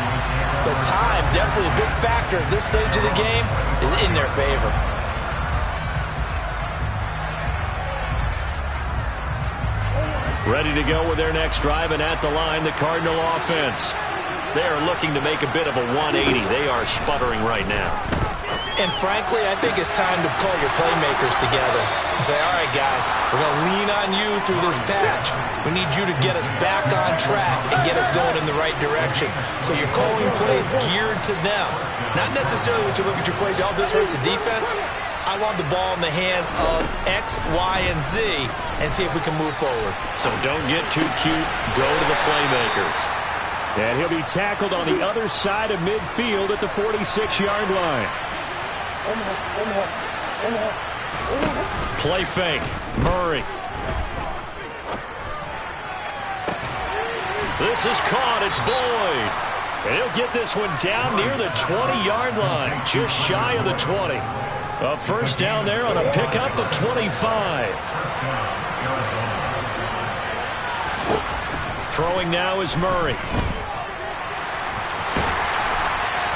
but time, definitely a big factor at this stage of the game, is in their favor.
Ready to go with their next drive, and at the line, the Cardinal offense. They are looking to make a bit of a 180. They are sputtering right now.
And frankly, I think it's time to call your playmakers together and say, all right, guys, we're going to lean on you through this patch. We need you to get us back on track and get us going in the right direction. So you're calling plays geared to them. Not necessarily when you look at your plays, oh, this hurts the defense. I want the ball in the hands of X, Y, and Z and see if we can move forward.
So don't get too cute. Go to the playmakers.
And he'll be tackled on the other side of midfield at the 46-yard line.
Play fake. Murray. This is caught. It's Boyd. And he'll get this one down near the 20-yard line. Just shy of the 20. A first down there on a pickup of 25. Throwing now is Murray.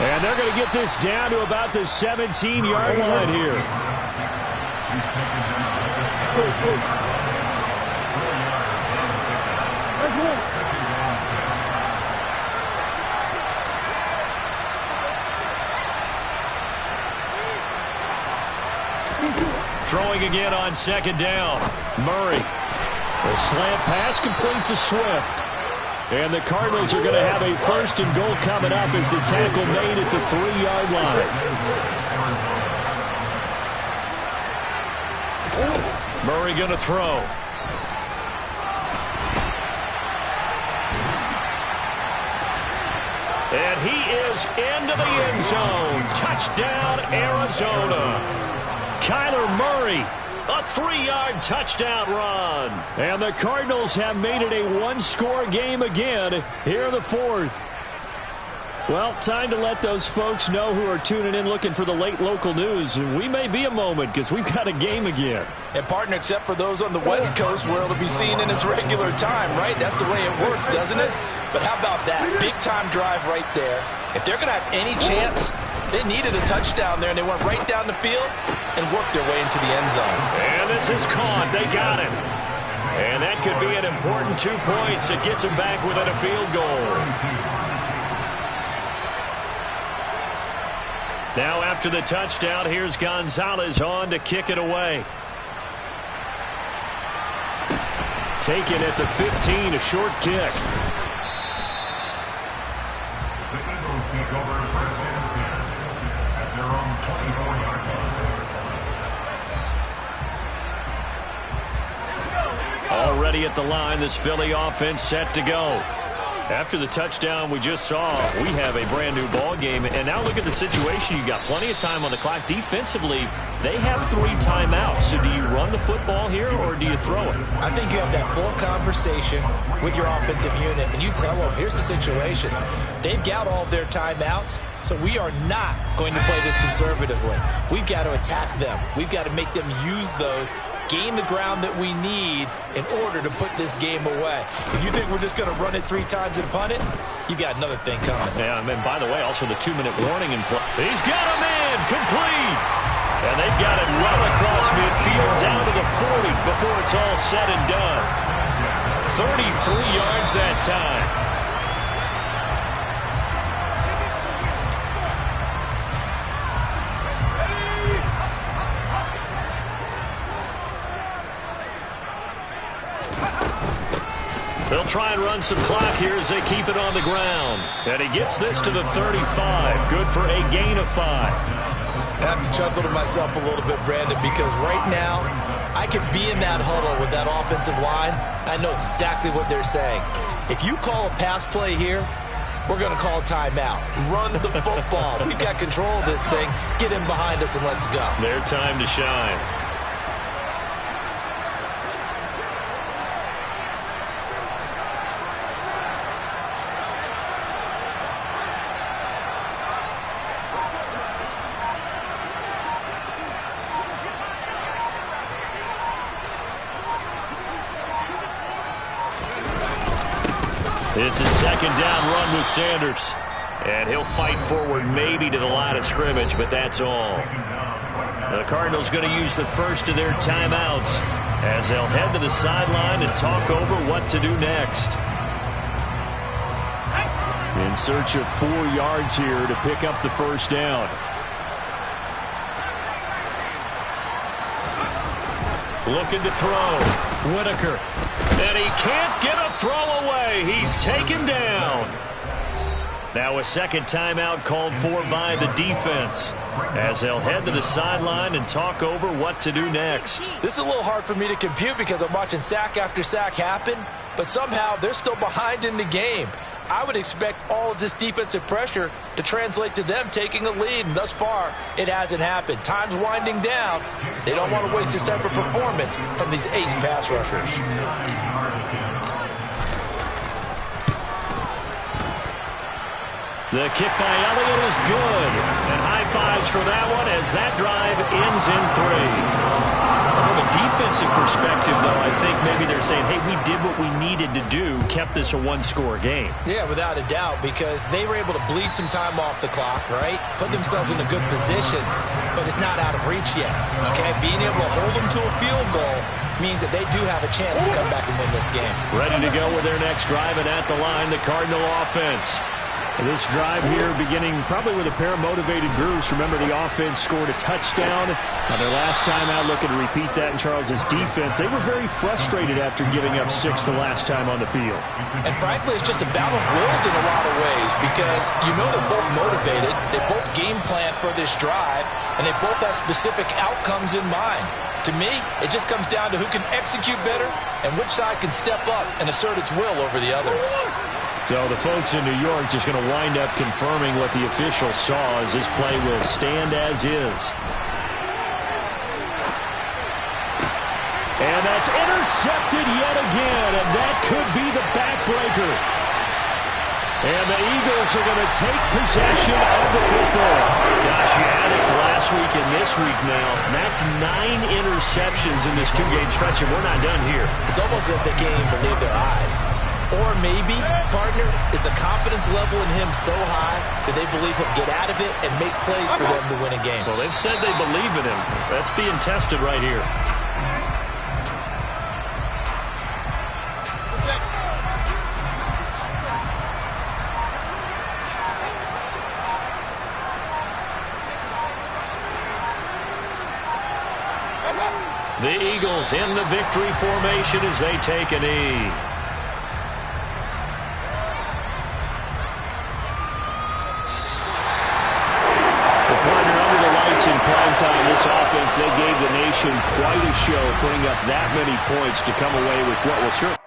And they're going to get this down to about the 17-yard line here.
Throwing again on second down. Murray.
The slant pass complete to Swift. And the Cardinals are going to have a 1st and goal coming up as the tackle made at the 3-yard line.
Murray going to throw. And he is into the end zone. Touchdown, Arizona. Kyler Murray, a 3-yard touchdown run.
And the Cardinals have made it a 1-score game again here in the 4th. Well, time to let those folks know who are tuning in looking for the late local news. We may be a moment because we've got a game again.
And, partner, except for those on the West Coast where it'll be seen in its regular time, right? That's the way it works, doesn't it? But how about that? Big-time drive right there. If they're going to have any chance, they needed a touchdown there, and they went right down the field and worked their way into the end zone.
And this is caught. They got it. And that could be an important 2 points. It gets them back within a field goal. Now after the touchdown, here's Gonzalez on to kick it away.
Taken at the 15, a short kick.
The Eagles take over first and 10 at their own 24-yard line.
Already at the line, this Philly offense set to go. After the touchdown we just saw, we have a brand new ball game. And now look at the situation. You got plenty of time on the clock. Defensively, they have 3 timeouts. So do you run the football here or do you throw it?
I think you have that full conversation with your offensive unit, and you tell them, here's the situation. They've got all their timeouts, so we are not going to play this conservatively. We've got to attack them. We've got to make them use those, gain the ground that we need in order to put this game away. If you think we're just going to run it 3 times and punt it, you got another thing coming.
Yeah, and by the way, also the 2-minute warning in play. He's got a man, complete. And they've got it well across midfield down to the 40 before it's all said and done. 33 yards that time. They'll try and run some clock here as they keep it on the ground. And he gets this to the 35. Good for a gain of 5.
I have to chuckle to myself a little bit, Brandon, because right now I could be in that huddle with that offensive line. I know exactly what they're saying. If you call a pass play here, we're going to call a timeout. Run the football. We've got control of this thing. Get in behind us and let's go.
Their time to shine. It's a second down run with Sanders. And he'll fight forward maybe to the line of scrimmage, but that's all. The Cardinals going to use the first of their timeouts as they'll head to the sideline and talk over what to do next.
In search of 4 yards here to pick up the first down.
Looking to throw. Whitaker. And he can't get a throw away. He's taken down. Now a second timeout called for by the defense as they'll head to the sideline and talk over what to do next.
This is a little hard for me to compute because I'm watching sack after sack happen, but somehow they're still behind in the game. I would expect all of this defensive pressure to translate to them taking a lead, and thus far, it hasn't happened. Time's winding down. They don't want to waste this type of performance from these ace pass rushers.
The kick by Elliott is good. And high fives for that one as that drive ends in 3. From a defensive perspective, though, I think maybe they're saying, hey, we did what we needed to do, kept this a 1-score game.
Yeah, without a doubt, because they were able to bleed some time off the clock, right? Put themselves in a good position, but it's not out of reach yet, okay? Being able to hold them to a field goal means that they do have a chance to come back and win this game.
Ready to go with their next drive, and at the line, the Cardinal offense.
This drive here beginning probably with a pair of motivated groups. Remember, the offense scored a touchdown on their last time out. Looking to repeat that in Charles's defense. They were very frustrated after giving up 6 the last time on the field.
And frankly, it's just a battle of wills in a lot of ways because you know they're both motivated. They both game plan for this drive, and they both have specific outcomes in mind. To me, it just comes down to who can execute better and which side can step up and assert its will over the other.
So the folks in New York just going to wind up confirming what the officials saw as this play will stand as is. And that's intercepted yet again, and that could be the backbreaker. And the Eagles are going to take possession of the football.
Gosh, you had it last week and this week now. That's 9 interceptions in this 2-game stretch, and we're not done here.
It's almost as if they can't even believe their eyes. Or maybe, partner, is the confidence level in him so high that they believe he'll get out of it and make plays for them to win a game.
Well, they've said they believe in him. That's being tested right here. The Eagles in the victory formation as they take a knee.
The partner under the lights in prime time, this offense, they gave the nation quite a show, putting up that many points to come away with what will certainly